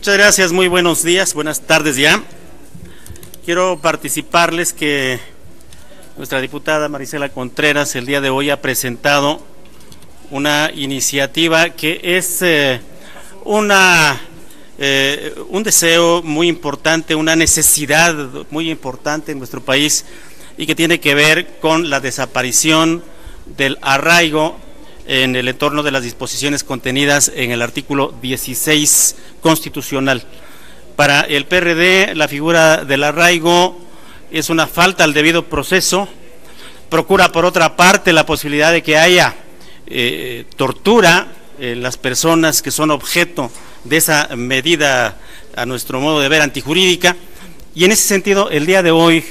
Muchas gracias, muy buenos días, buenas tardes ya. Quiero participarles que nuestra diputada Marisela Contreras el día de hoy ha presentado una iniciativa que es un deseo muy importante, una necesidad muy importante en nuestro país y que tiene que ver con la desaparición del arraigo en el entorno de las disposiciones contenidas en el artículo 16 constitucional. Para el PRD, la figura del arraigo es una falta al debido proceso, procura por otra parte la posibilidad de que haya tortura en las personas que son objeto de esa medida, a nuestro modo de ver, antijurídica, y en ese sentido el día de hoy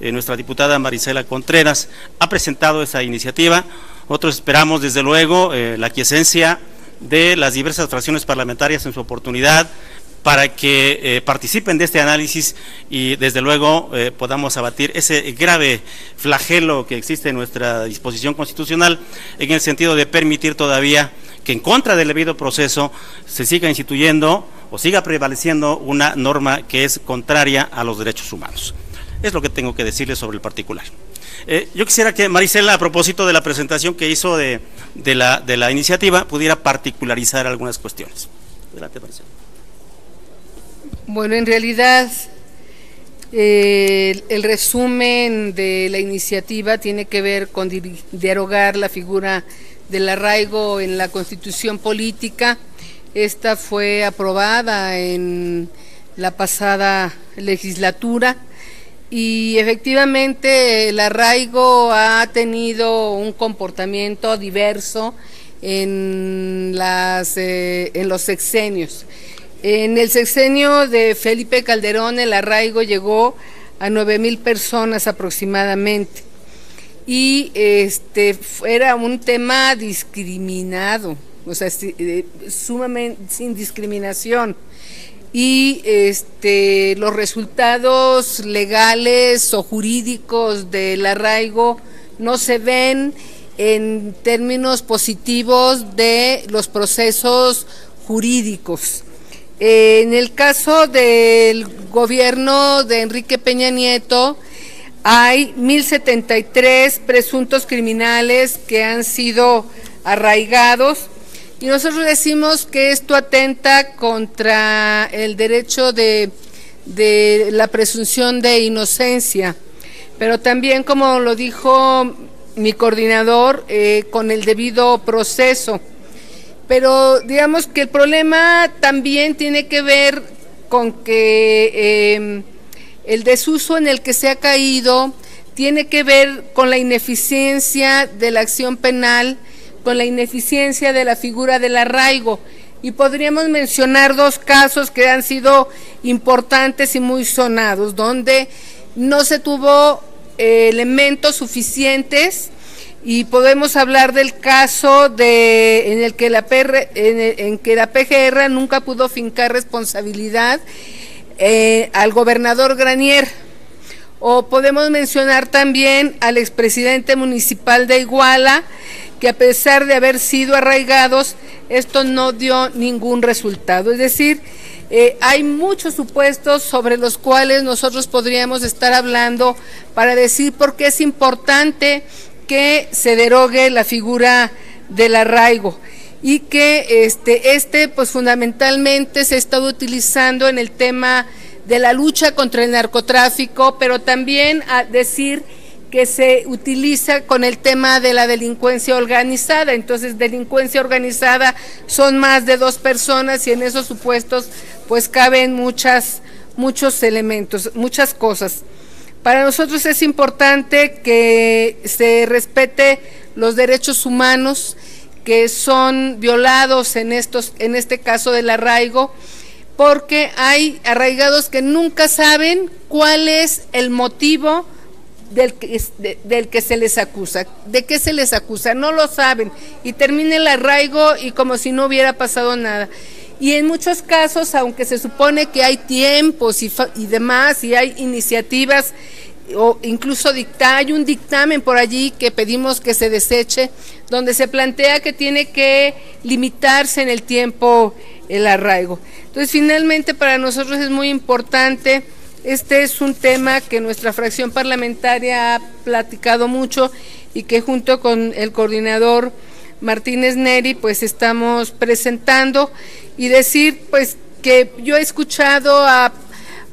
nuestra diputada Marisela Contreras ha presentado esa iniciativa. Nosotros esperamos desde luego la aquiescencia de las diversas fracciones parlamentarias en su oportunidad para que participen de este análisis y desde luego podamos abatir ese grave flagelo que existe en nuestra disposición constitucional en el sentido de permitir todavía que en contra del debido proceso se siga instituyendo o siga prevaleciendo una norma que es contraria a los derechos humanos. Es lo que tengo que decirles sobre el particular. Yo quisiera que Marisela, a propósito de la presentación que hizo de la iniciativa, pudiera particularizar algunas cuestiones. Adelante, Marisela. Bueno, en realidad el resumen de la iniciativa tiene que ver con derogar la figura del arraigo en la Constitución política. Esta fue aprobada en la pasada legislatura y efectivamente el arraigo ha tenido un comportamiento diverso en los sexenios. En el sexenio de Felipe Calderón el arraigo llegó a 9,000 personas aproximadamente y era un tema discriminado, o sea, sumamente sin discriminación, y los resultados legales o jurídicos del arraigo no se ven en términos positivos de los procesos jurídicos. En el caso del gobierno de Enrique Peña Nieto hay 1,073 presuntos criminales que han sido arraigados y nosotros decimos que esto atenta contra el derecho de la presunción de inocencia, pero también, como lo dijo mi coordinador, con el debido proceso. Pero digamos que el problema también tiene que ver con que el desuso en el que se ha caído tiene que ver con la ineficiencia de la acción penal, con la ineficiencia de la figura del arraigo. Y podríamos mencionar dos casos que han sido importantes y muy sonados, donde no se tuvo elementos suficientes. Y podemos hablar del caso en que la PGR nunca pudo fincar responsabilidad al gobernador Granier. O podemos mencionar también al expresidente municipal de Iguala, que a pesar de haber sido arraigados, esto no dio ningún resultado. Es decir, hay muchos supuestos sobre los cuales nosotros podríamos estar hablando para decir por qué es importante que se derogue la figura del arraigo y que pues fundamentalmente se ha estado utilizando en el tema de la lucha contra el narcotráfico, pero también a decir que se utiliza con el tema de la delincuencia organizada. Entonces, delincuencia organizada son más de 2 personas y en esos supuestos pues caben muchos elementos, muchas cosas. Para nosotros es importante que se respete los derechos humanos que son violados en este caso del arraigo, porque hay arraigados que nunca saben cuál es el motivo del que se les acusa, de qué se les acusa, no lo saben y termina el arraigo y como si no hubiera pasado nada. Y en muchos casos, aunque se supone que hay tiempos y demás, y hay iniciativas, o incluso hay un dictamen por allí que pedimos que se deseche, donde se plantea que tiene que limitarse en el tiempo el arraigo. Entonces, finalmente, para nosotros es muy importante. Este es un tema que nuestra fracción parlamentaria ha platicado mucho y que junto con el coordinador Martínez Neri pues estamos presentando, y decir pues que yo he escuchado a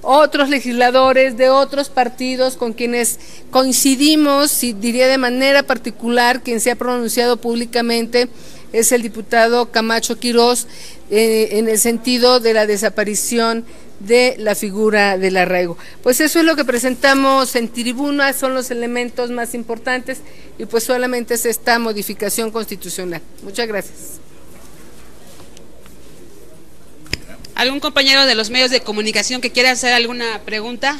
otros legisladores de otros partidos con quienes coincidimos, y diría de manera particular quien se ha pronunciado públicamente es el diputado Camacho Quirós, en el sentido de la desaparición de la figura del arraigo. Pues eso es lo que presentamos en tribuna, son los elementos más importantes, y pues solamente es esta modificación constitucional. Muchas gracias. ¿Algún compañero de los medios de comunicación que quiera hacer alguna pregunta?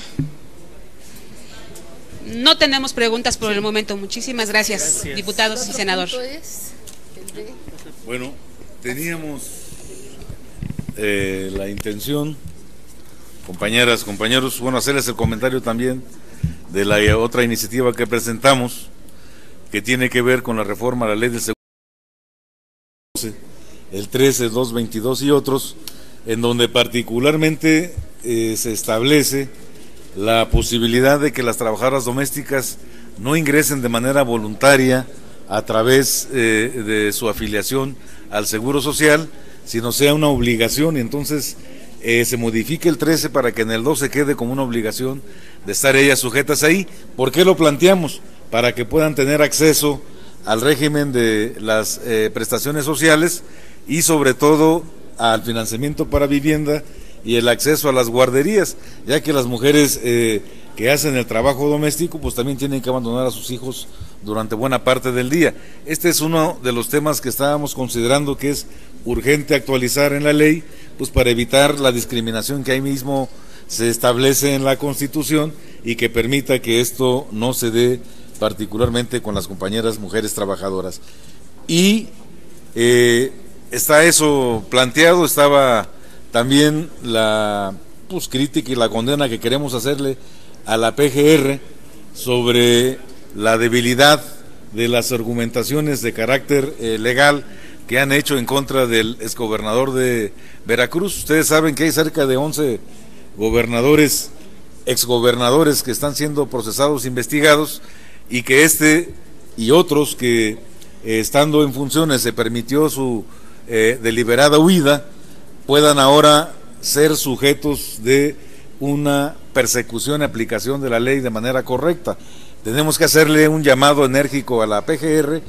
No tenemos preguntas por el momento. Muchísimas gracias, diputados y senador. Bueno, teníamos la intención, compañeras, compañeros, bueno, hacerles el comentario también de la otra iniciativa que presentamos, que tiene que ver con la reforma a la ley del seguro, el 13.222 y otros, en donde particularmente se establece la posibilidad de que las trabajadoras domésticas no ingresen de manera voluntaria a través de su afiliación al Seguro Social, sino sea una obligación. Y entonces se modifique el 13 para que en el 12 quede como una obligación de estar ellas sujetas ahí. ¿Por qué lo planteamos? Para que puedan tener acceso al régimen de las prestaciones sociales y sobre todo al financiamiento para vivienda y el acceso a las guarderías, ya que las mujeres que hacen el trabajo doméstico pues también tienen que abandonar a sus hijos durante buena parte del día. Este es uno de los temas que estábamos considerando que es urgente actualizar en la ley, pues para evitar la discriminación que ahí mismo se establece en la Constitución y que permita que esto no se dé particularmente con las compañeras mujeres trabajadoras. Y está eso planteado, estaba también la crítica y la condena que queremos hacerle a la PGR sobre la debilidad de las argumentaciones de carácter legal que han hecho en contra del exgobernador de Veracruz. Ustedes saben que hay cerca de 11 gobernadores, exgobernadores que están siendo procesados, investigados, y que este y otros que estando en funciones se permitió su deliberada huida, puedan ahora ser sujetos de una persecución y aplicación de la ley de manera correcta. Tenemos que hacerle un llamado enérgico a la PGR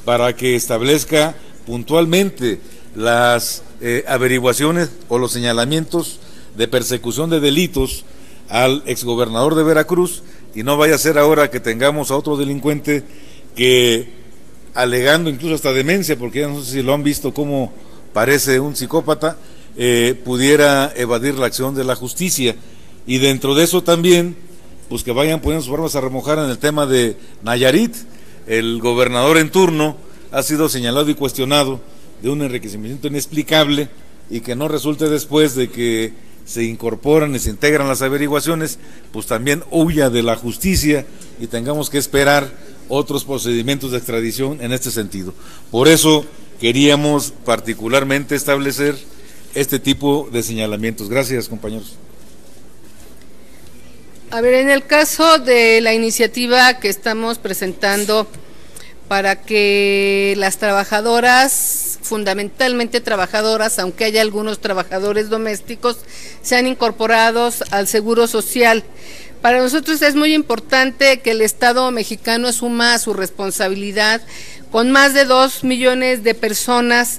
para que establezca puntualmente las averiguaciones o los señalamientos de persecución de delitos al exgobernador de Veracruz, y no vaya a ser ahora que tengamos a otro delincuente que, alegando incluso hasta demencia, porque ya no sé si lo han visto como parece un psicópata, pudiera evadir la acción de la justicia. Y dentro de eso también, pues que vayan poniendo sus armas a remojar en el tema de Nayarit. El gobernador en turno ha sido señalado y cuestionado de un enriquecimiento inexplicable, y que no resulte después de que se incorporan y se integran las averiguaciones, pues también huya de la justicia y tengamos que esperar otros procedimientos de extradición en este sentido. Por eso queríamos particularmente establecer este tipo de señalamientos. Gracias, compañeros. A ver, en el caso de la iniciativa que estamos presentando para que las trabajadoras, fundamentalmente trabajadoras, aunque haya algunos trabajadores domésticos, sean incorporados al Seguro Social. Para nosotros es muy importante que el Estado mexicano asuma su responsabilidad con más de 2 millones de personas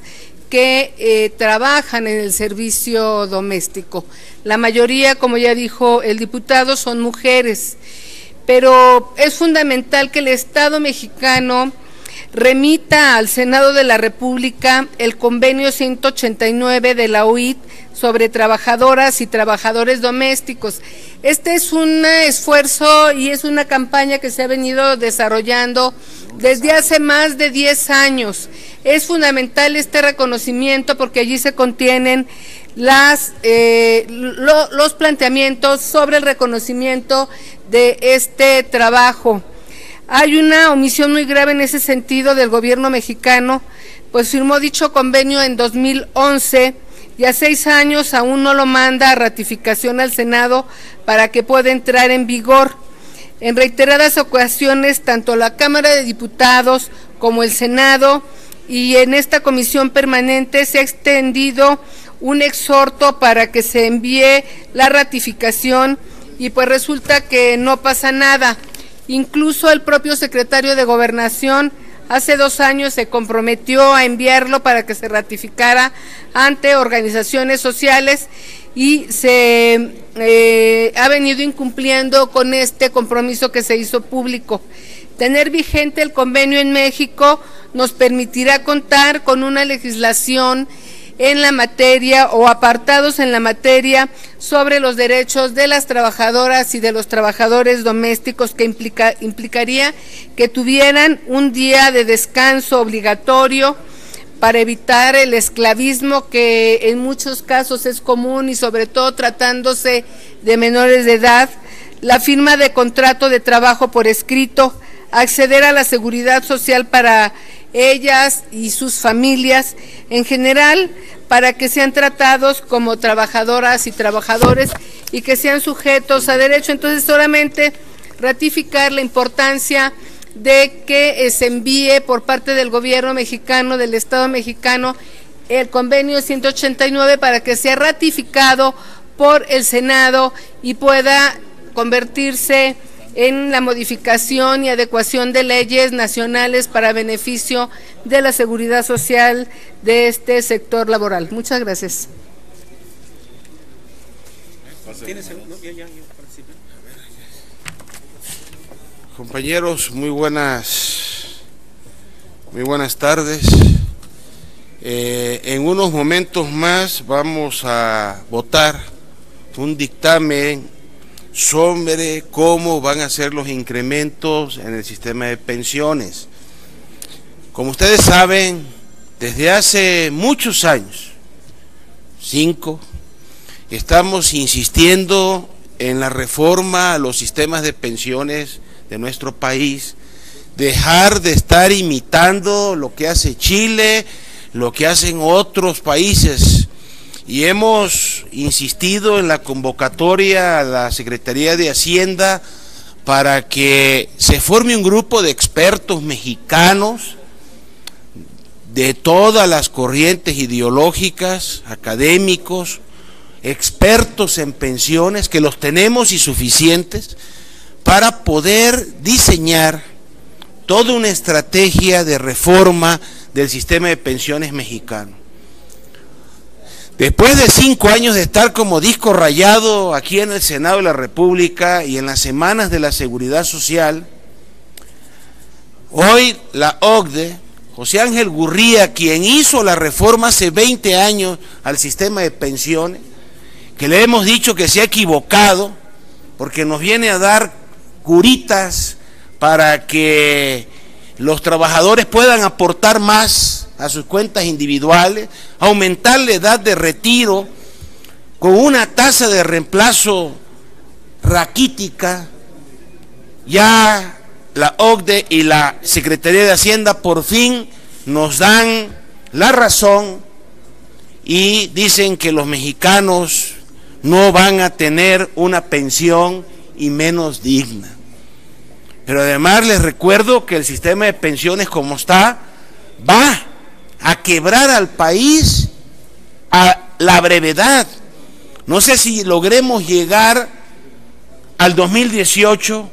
que trabajan en el servicio doméstico. La mayoría, como ya dijo el diputado, son mujeres, pero es fundamental que el Estado mexicano remita al Senado de la República el convenio 189 de la OIT sobre trabajadoras y trabajadores domésticos. Este es un esfuerzo y es una campaña que se ha venido desarrollando desde hace más de 10 años. Es fundamental este reconocimiento porque allí se contienen los planteamientos sobre el reconocimiento de este trabajo. Hay una omisión muy grave en ese sentido del gobierno mexicano, pues firmó dicho convenio en 2011 y a 6 años aún no lo manda a ratificación al Senado para que pueda entrar en vigor. En reiteradas ocasiones, tanto la Cámara de Diputados como el Senado y en esta comisión permanente se ha extendido un exhorto para que se envíe la ratificación y pues resulta que no pasa nada. Incluso el propio secretario de Gobernación hace 2 años se comprometió a enviarlo para que se ratificara ante organizaciones sociales y se ha venido incumpliendo con este compromiso que se hizo público. Tener vigente el convenio en México nos permitirá contar con una legislación en la materia o apartados en la materia sobre los derechos de las trabajadoras y de los trabajadores domésticos que implicaría que tuvieran un día de descanso obligatorio para evitar el esclavismo que en muchos casos es común y sobre todo tratándose de menores de edad, la firma de contrato de trabajo por escrito, acceder a la seguridad social para ellas y sus familias en general, para que sean tratados como trabajadoras y trabajadores y que sean sujetos a derecho. Entonces, solamente ratificar la importancia de que se envíe por parte del gobierno mexicano, del Estado mexicano, el convenio 189 para que sea ratificado por el Senado y pueda convertirse en la modificación y adecuación de leyes nacionales para beneficio de la seguridad social de este sector laboral. Muchas gracias. Compañeros, muy buenas tardes. En unos momentos más vamos a votar un dictamen sobre cómo van a ser los incrementos en el sistema de pensiones. Como ustedes saben, desde hace muchos años, 5, estamos insistiendo en la reforma a los sistemas de pensiones de nuestro país, dejar de estar imitando lo que hace Chile, lo que hacen otros países. Y hemos insistido en la convocatoria a la Secretaría de Hacienda para que se forme un grupo de expertos mexicanos de todas las corrientes ideológicas, académicos, expertos en pensiones, que los tenemos y suficientes, para poder diseñar toda una estrategia de reforma del sistema de pensiones mexicano. Después de 5 años de estar como disco rayado aquí en el Senado de la República y en las semanas de la Seguridad Social, hoy la OCDE, José Ángel Gurría, quien hizo la reforma hace 20 años al sistema de pensiones, que le hemos dicho que se ha equivocado porque nos viene a dar curitas para que los trabajadores puedan aportar más a sus cuentas individuales, aumentar la edad de retiro con una tasa de reemplazo raquítica. Ya la OCDE y la Secretaría de Hacienda por fin nos dan la razón y dicen que los mexicanos no van a tener una pensión y menos digna. Pero además les recuerdo que el sistema de pensiones como está va a quebrar al país a la brevedad. No sé si logremos llegar al 2018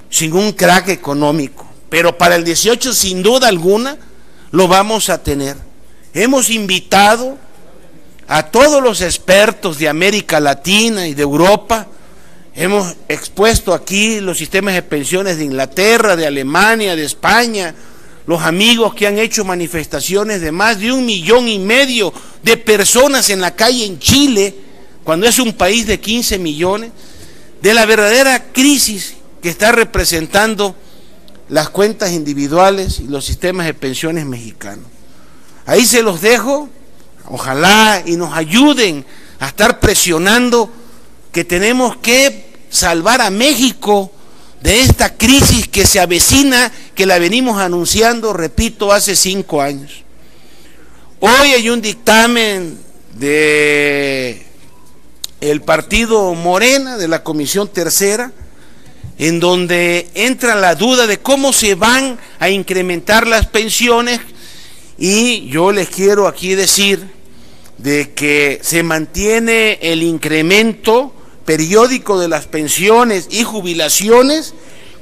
sin un crack económico, pero para el 18 sin duda alguna lo vamos a tener. Hemos invitado a todos los expertos de América Latina y de Europa, hemos expuesto aquí los sistemas de pensiones de Inglaterra, de Alemania, de España, los amigos que han hecho manifestaciones de más de 1,5 millones de personas en la calle en Chile, cuando es un país de 15 millones, de la verdadera crisis que está representando las cuentas individuales y los sistemas de pensiones mexicanos. Ahí se los dejo, ojalá y nos ayuden a estar presionando que tenemos que salvar a México de esta crisis que se avecina, que la venimos anunciando, repito, hace 5 años. Hoy hay un dictamen de el partido Morena, de la Comisión Tercera, en donde entra la duda de cómo se van a incrementar las pensiones, y yo les quiero aquí decir de que se mantiene el incremento periódico de las pensiones y jubilaciones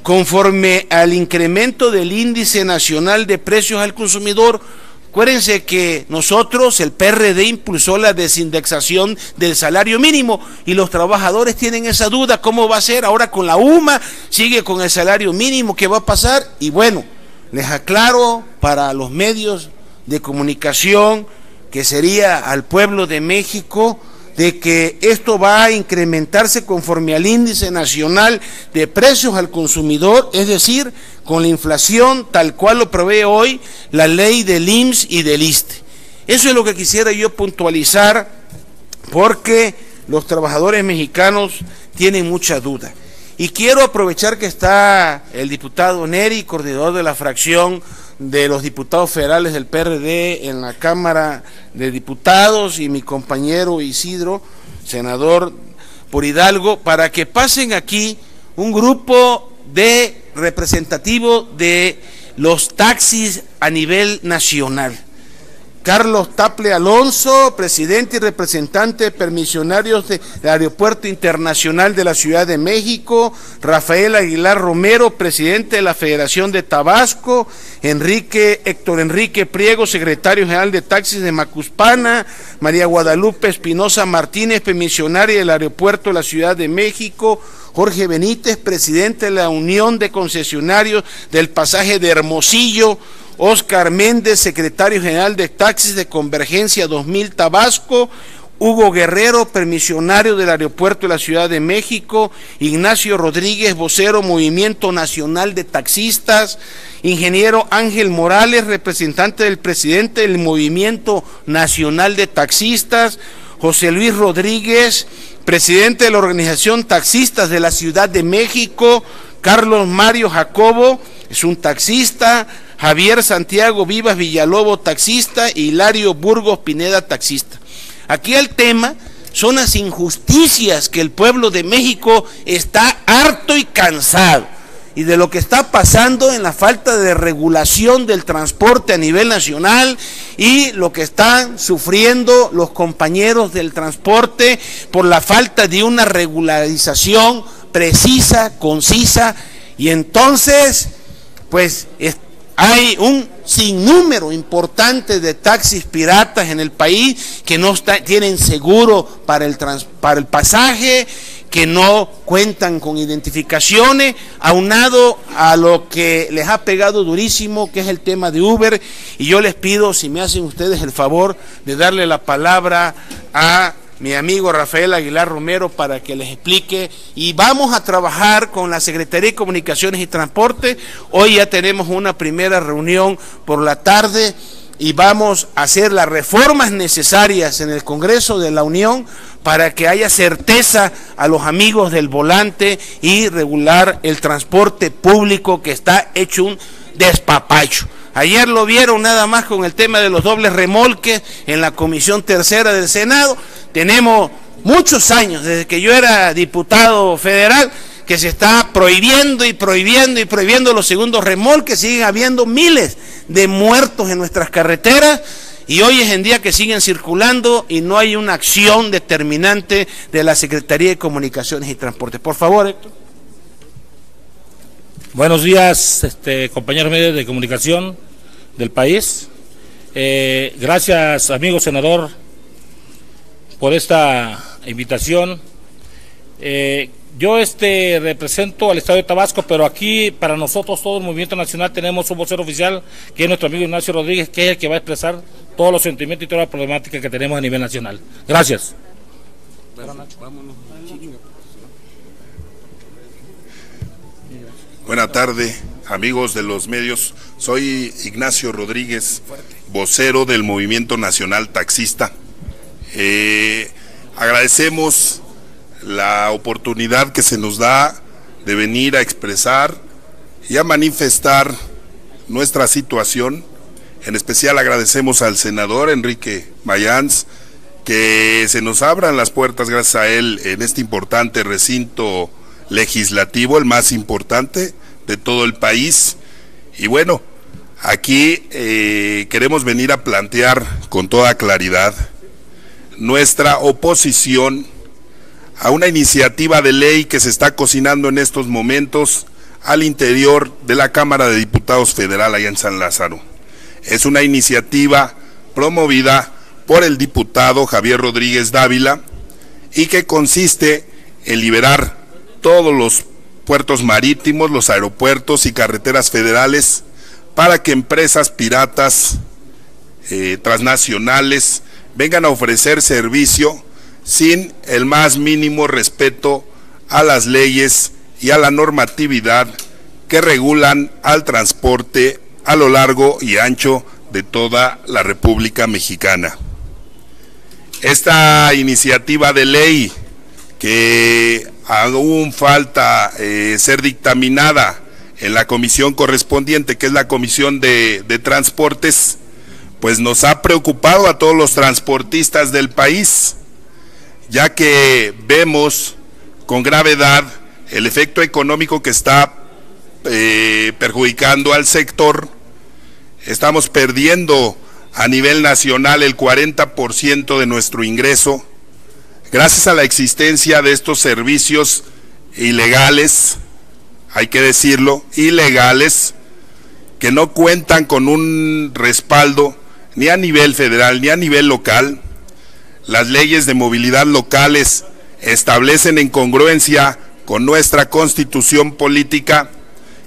conforme al incremento del índice nacional de precios al consumidor. Acuérdense que nosotros, el PRD, impulsó la desindexación del salario mínimo y los trabajadores tienen esa duda, ¿cómo va a ser? Ahora con la UMA sigue con el salario mínimo, ¿qué va a pasar? Y bueno, les aclaro para los medios de comunicación, que sería al pueblo de México, de que esto va a incrementarse conforme al índice nacional de precios al consumidor, es decir, con la inflación tal cual lo prevé hoy la ley del IMSS y del ISSSTE. Eso es lo que quisiera yo puntualizar, porque los trabajadores mexicanos tienen mucha duda. Y quiero aprovechar que está el diputado Neri, coordinador de la fracción de los diputados federales del PRD en la Cámara de Diputados, y mi compañero Isidro, senador por Hidalgo, para que pasen aquí un grupo de representativo de los taxis a nivel nacional. Carlos Taple Alonso, presidente y representante de permisionarios del Aeropuerto Internacional de la Ciudad de México. Rafael Aguilar Romero, presidente de la Federación de Tabasco. Héctor Enrique Priego, secretario general de Taxis de Macuspana. María Guadalupe Espinosa Martínez, permisionaria del Aeropuerto de la Ciudad de México. Jorge Benítez, presidente de la Unión de Concesionarios del Pasaje de Hermosillo. Óscar Méndez, secretario general de Taxis de Convergencia 2000 Tabasco. Hugo Guerrero, permisionario del Aeropuerto de la Ciudad de México. Ignacio Rodríguez, vocero Movimiento Nacional de Taxistas. Ingeniero Ángel Morales, representante del presidente del Movimiento Nacional de Taxistas. José Luis Rodríguez, presidente de la Organización Taxistas de la Ciudad de México. Carlos Mario Jacobo, es un taxista. Javier Santiago Vivas Villalobos, taxista. Y Hilario Burgos Pineda, taxista. Aquí el tema son las injusticias que el pueblo de México está harto y cansado, y de lo que está pasando en la falta de regulación del transporte a nivel nacional, y lo que están sufriendo los compañeros del transporte por la falta de una regularización precisa, concisa. Y entonces, pues hay un sinnúmero importante de taxis piratas en el país que no tienen seguro para el pasaje, que no cuentan con identificaciones, aunado a lo que les ha pegado durísimo, que es el tema de Uber. Y yo les pido, si me hacen ustedes el favor, de darle la palabra a mi amigo Rafael Aguilar Romero para que les explique, y vamos a trabajar con la Secretaría de Comunicaciones y Transporte. Hoy ya tenemos una primera reunión por la tarde y vamos a hacer las reformas necesarias en el Congreso de la Unión para que haya certeza a los amigos del volante y regular el transporte público, que está hecho un despapacho. Ayer lo vieron nada más con el tema de los dobles remolques en la Comisión Tercera del Senado. Tenemos muchos años, desde que yo era diputado federal, que se está prohibiendo y prohibiendo y prohibiendo los segundos remolques. Siguen habiendo miles de muertos en nuestras carreteras, y hoy es en día que siguen circulando y no hay una acción determinante de la Secretaría de Comunicaciones y Transporte. Por favor, Héctor. Buenos días, compañeros medios de comunicación del país. Gracias, amigo senador, por esta invitación. Yo represento al estado de Tabasco, pero aquí para nosotros, todo el movimiento nacional, tenemos un vocero oficial, que es nuestro amigo Ignacio Rodríguez, que es el que va a expresar todos los sentimientos y toda la problemática que tenemos a nivel nacional. Gracias. Buenas tardes, amigos de los medios. Soy Ignacio Rodríguez, vocero del Movimiento Nacional Taxista. Agradecemos la oportunidad que se nos da de venir a expresar y a manifestar nuestra situación. En especial agradecemos al senador Enrique Mayans, que se nos abran las puertas gracias a él en este importante recinto legislativo, el más importante de todo el país. Y bueno, aquí queremos venir a plantear con toda claridad nuestra oposición a una iniciativa de ley que se está cocinando en estos momentos al interior de la Cámara de Diputados Federal allá en San Lázaro. Es una iniciativa promovida por el diputado Javier Rodríguez Dávila y que consiste en liberar todos los puertos marítimos, los aeropuertos y carreteras federales para que empresas piratas transnacionales vengan a ofrecer servicio sin el más mínimo respeto a las leyes y a la normatividad que regulan al transporte a lo largo y ancho de toda la República Mexicana. Esta iniciativa de ley que aún falta ser dictaminada en la comisión correspondiente, que es la Comisión de Transportes, pues nos ha preocupado a todos los transportistas del país, ya que vemos con gravedad el efecto económico que está perjudicando al sector. Estamos perdiendo a nivel nacional el 40% de nuestro ingreso, gracias a la existencia de estos servicios ilegales, hay que decirlo, ilegales, que no cuentan con un respaldo ni a nivel federal ni a nivel local. Las leyes de movilidad locales establecen en congruencia con nuestra constitución política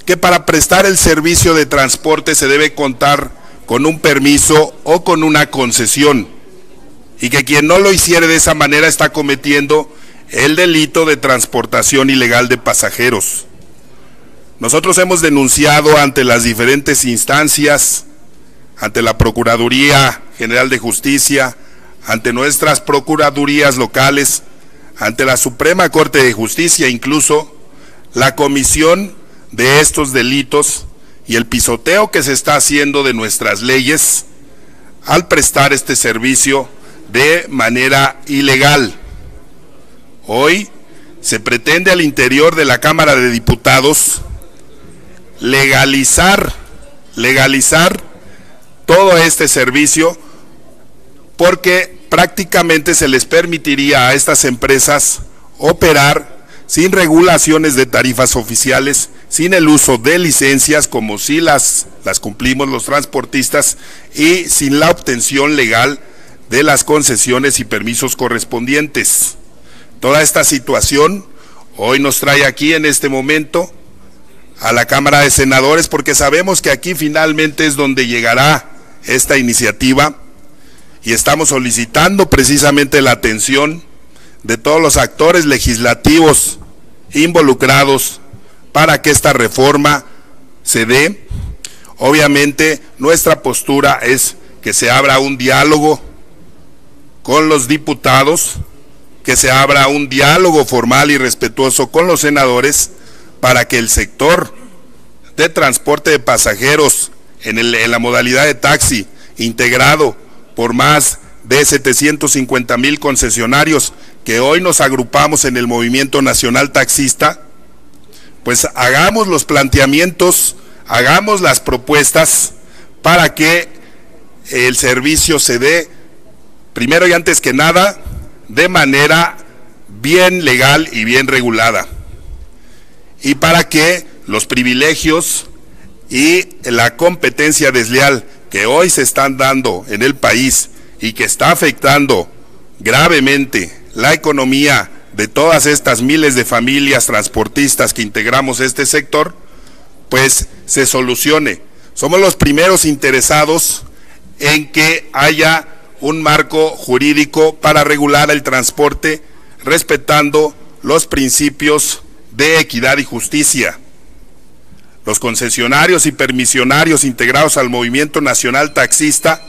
que para prestar el servicio de transporte se debe contar con un permiso o con una concesión, y que quien no lo hiciere de esa manera está cometiendo el delito de transportación ilegal de pasajeros. Nosotros hemos denunciado ante las diferentes instancias, ante la Procuraduría General de Justicia, ante nuestras procuradurías locales, ante la Suprema Corte de Justicia, incluso la comisión de estos delitos y el pisoteo que se está haciendo de nuestras leyes al prestar este servicio de manera ilegal. Hoy se pretende al interior de la Cámara de Diputados legalizar todo este servicio, porque prácticamente se les permitiría a estas empresas operar sin regulaciones de tarifas oficiales, sin el uso de licencias como si las cumplimos los transportistas, y sin la obtención legal de las concesiones y permisos correspondientes. Toda esta situación hoy nos trae aquí en este momento a la Cámara de Senadores, porque sabemos que aquí finalmente es donde llegará esta iniciativa, y estamos solicitando precisamente la atención de todos los actores legislativos involucrados para que esta reforma se dé. Obviamente nuestra postura es que se abra un diálogo con los diputados, que se abra un diálogo formal y respetuoso con los senadores, para que el sector de transporte de pasajeros en la modalidad de taxi, integrado por más de 750,000 concesionarios que hoy nos agrupamos en el Movimiento Nacional Taxista, pues hagamos los planteamientos, hagamos las propuestas para que el servicio se dé, primero y antes que nada, de manera bien legal y bien regulada, y para que los privilegios y la competencia desleal que hoy se están dando en el país y que está afectando gravemente la economía de todas estas miles de familias transportistas que integramos este sector, pues se solucione. Somos los primeros interesados en que haya un marco jurídico para regular el transporte, respetando los principios de equidad y justicia. Los concesionarios y permisionarios integrados al Movimiento Nacional Taxista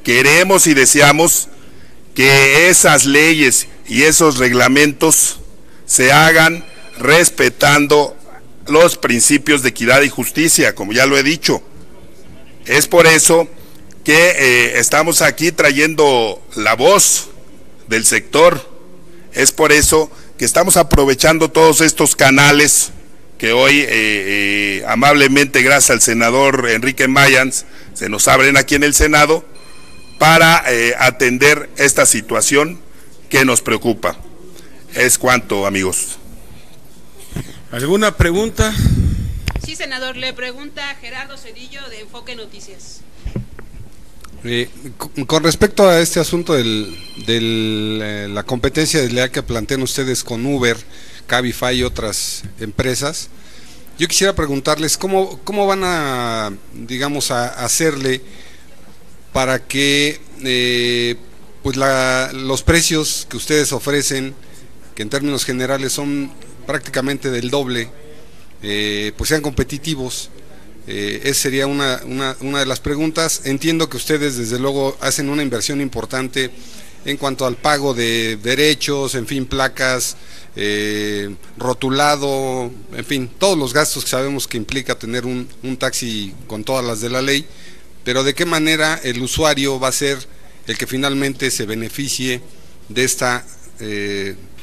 queremos y deseamos que esas leyes y esos reglamentos se hagan respetando los principios de equidad y justicia, como ya lo he dicho. Es por eso que estamos aquí trayendo la voz del sector. Es por eso que estamos aprovechando todos estos canales que hoy amablemente, gracias al senador Enrique Mayans, se nos abren aquí en el Senado para atender esta situación que nos preocupa. Es cuanto, amigos. ¿Alguna pregunta? Sí, senador, le pregunta Gerardo Cedillo de Enfoque Noticias. Con respecto a este asunto de la competencia desleal que plantean ustedes con Uber, Cabify y otras empresas, yo quisiera preguntarles cómo van a, digamos, a hacerle para que pues los precios que ustedes ofrecen, que en términos generales son prácticamente del doble, pues sean competitivos. Esa sería una de las preguntas. Entiendo que ustedes desde luego hacen una inversión importante en cuanto al pago de derechos, en fin, placas, rotulado, en fin, todos los gastos que sabemos que implica tener un taxi con todas las de la ley, pero de qué manera el usuario va a ser el que finalmente se beneficie de esta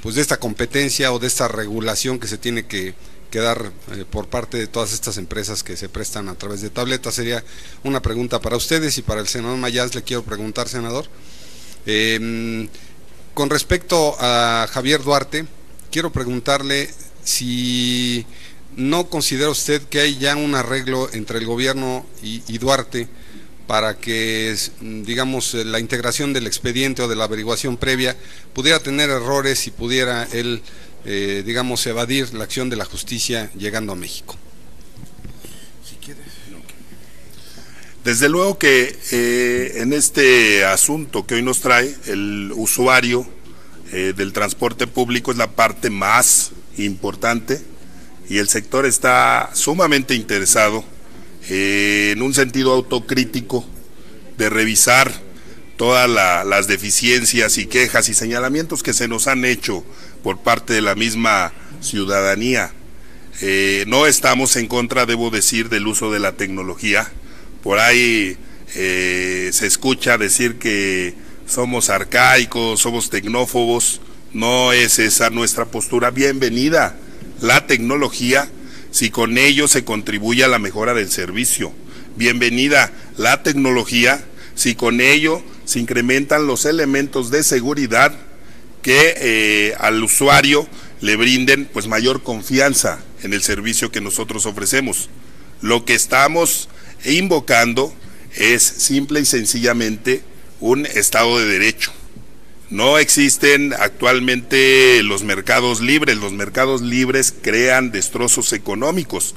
pues de esta competencia o de esta regulación que se tiene que dar por parte de todas estas empresas que se prestan a través de tabletas. Sería una pregunta para ustedes. Y para el senador Mayans le quiero preguntar, senador, con respecto a Javier Duarte, quiero preguntarle si no considera usted que hay ya un arreglo entre el gobierno y Duarte para que, digamos, la integración del expediente o de la averiguación previa pudiera tener errores y pudiera él digamos, evadir la acción de la justicia llegando a México. Si quieres. Desde luego que en este asunto que hoy nos trae, el usuario del transporte público es la parte más importante y el sector está sumamente interesado en un sentido autocrítico de revisar todas las deficiencias y quejas y señalamientos que se nos han hecho por parte de la misma ciudadanía. No estamos en contra, debo decir, del uso de la tecnología. Por ahí se escucha decir que somos arcaicos, somos tecnófobos. No es esa nuestra postura. Bienvenida la tecnología si con ello se contribuye a la mejora del servicio. Bienvenida la tecnología si con ello se incrementan los elementos de seguridad que al usuario le brinden pues mayor confianza en el servicio que nosotros ofrecemos. Lo que estamos invocando es simple y sencillamente un Estado de Derecho. No existen actualmente los mercados libres crean destrozos económicos.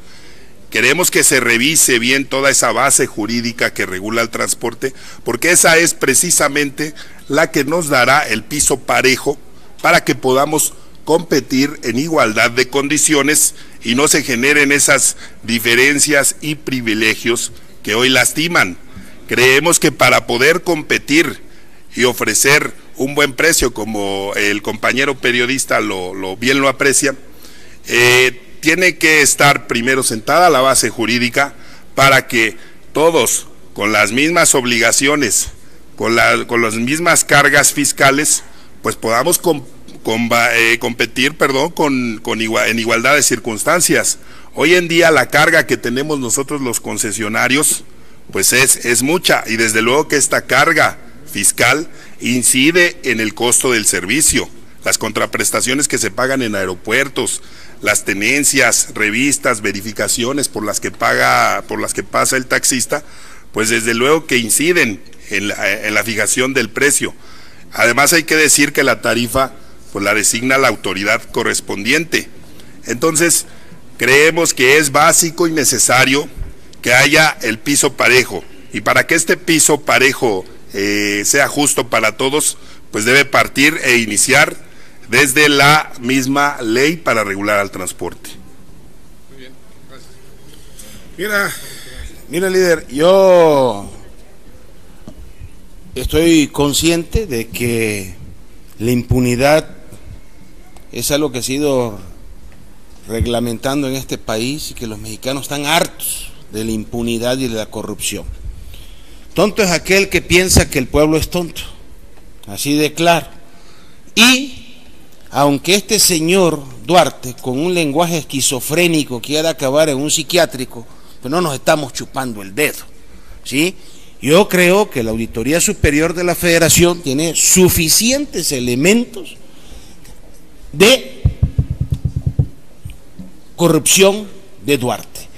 Queremos que se revise bien toda esa base jurídica que regula el transporte, porque esa es precisamente la que nos dará el piso parejo para que podamos competir en igualdad de condiciones y no se generen esas diferencias y privilegios que hoy lastiman. Creemos que para poder competir y ofrecer un buen precio, como el compañero periodista bien lo aprecia, tiene que estar primero sentada la base jurídica para que todos, con las mismas obligaciones, con las mismas cargas fiscales, pues podamos competir en igualdad de circunstancias. Hoy en día la carga que tenemos nosotros los concesionarios pues es mucha, y desde luego que esta carga fiscal incide en el costo del servicio. Las contraprestaciones que se pagan en aeropuertos, las tenencias, revistas, verificaciones por las que pasa el taxista, pues desde luego que inciden en la fijación del precio. Además hay que decir que la tarifa pues la designa la autoridad correspondiente. Entonces creemos que es básico y necesario que haya el piso parejo, y para que este piso parejo sea justo para todos, pues debe partir e iniciar desde la misma ley para regular al transporte. Muy bien, gracias. Mira, líder, yo estoy consciente de que la impunidad es algo que ha sido reglamentando en este país y que los mexicanos están hartos de la impunidad y de la corrupción. Tonto es aquel que piensa que el pueblo es tonto, así de claro. Y aunque este señor Duarte, con un lenguaje esquizofrénico, quiera acabar en un psiquiátrico, pues no nos estamos chupando el dedo, ¿sí? Yo creo que la Auditoría Superior de la Federación tiene suficientes elementos de corrupción de Duarte.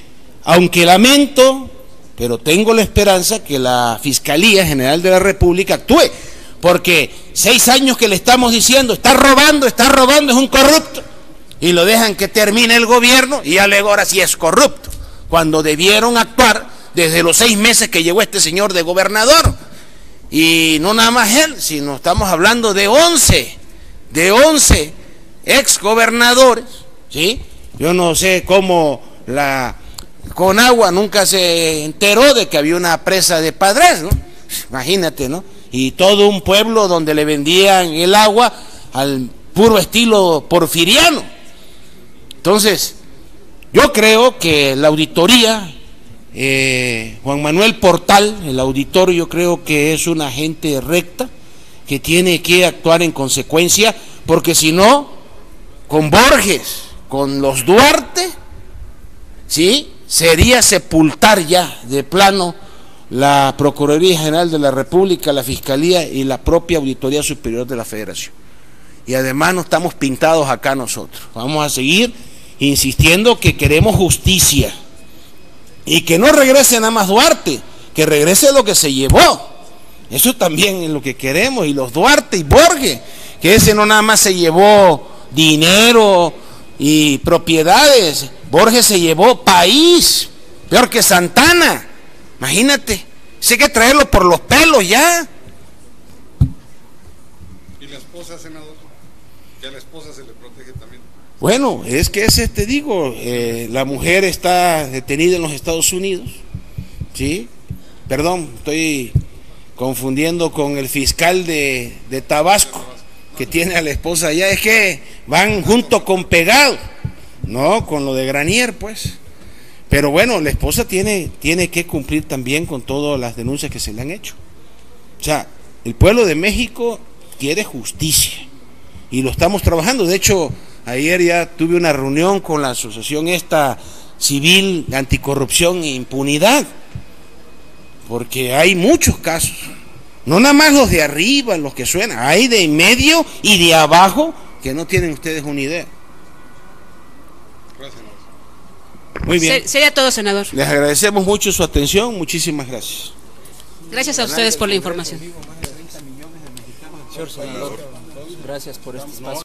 Aunque lamento, pero tengo la esperanza que la Fiscalía General de la República actúe, porque 6 años que le estamos diciendo, está robando, es un corrupto, y lo dejan que termine el gobierno, y ya luego ahora sí es corrupto, cuando debieron actuar desde los 6 meses que llegó este señor de gobernador. Y no nada más él, sino estamos hablando de 11 ex gobernadores, ¿sí? Yo no sé cómo la Conagua nunca se enteró de que había una presa de Padres, ¿no? Imagínate, ¿no? Y todo un pueblo donde le vendían el agua al puro estilo porfiriano. Entonces, yo creo que la auditoría, Juan Manuel Portal, el auditor, yo creo que es una gente recta, que tiene que actuar en consecuencia, porque si no, con Borges, con los Duarte, ¿sí?, sería sepultar ya de plano la Procuraduría General de la República, la Fiscalía y la propia Auditoría Superior de la Federación. Y además no estamos pintados acá nosotros. Vamos a seguir insistiendo que queremos justicia. Y que no regrese nada más Duarte, que regrese lo que se llevó. Eso también es lo que queremos. Y los Duarte y Borges, que ese no nada más se llevó dinero y propiedades, Borges se llevó país, peor que Santana. Imagínate, hay que traerlo por los pelos ya. ¿Y la esposa, senador? ¿Que a la esposa se le protege también? Bueno, es que te digo, la mujer está detenida en los Estados Unidos, ¿sí? Perdón, estoy confundiendo con el fiscal de Tabasco, que tiene a la esposa allá. Es que van junto con pegado, ¿no? Con lo de Granier, pues. Pero bueno, la esposa tiene que cumplir también con todas las denuncias que se le han hecho. O sea, el pueblo de México quiere justicia y lo estamos trabajando. De hecho, ayer ya tuve una reunión con la asociación civil anticorrupción e impunidad, porque hay muchos casos, no nada más los de arriba, los que suenan, hay de en medio y de abajo que no tienen ustedes una idea. Muy bien. Sería todo, senador. Les agradecemos mucho su atención, muchísimas gracias. Gracias a ustedes por la información. Señor senador, gracias por este espacio.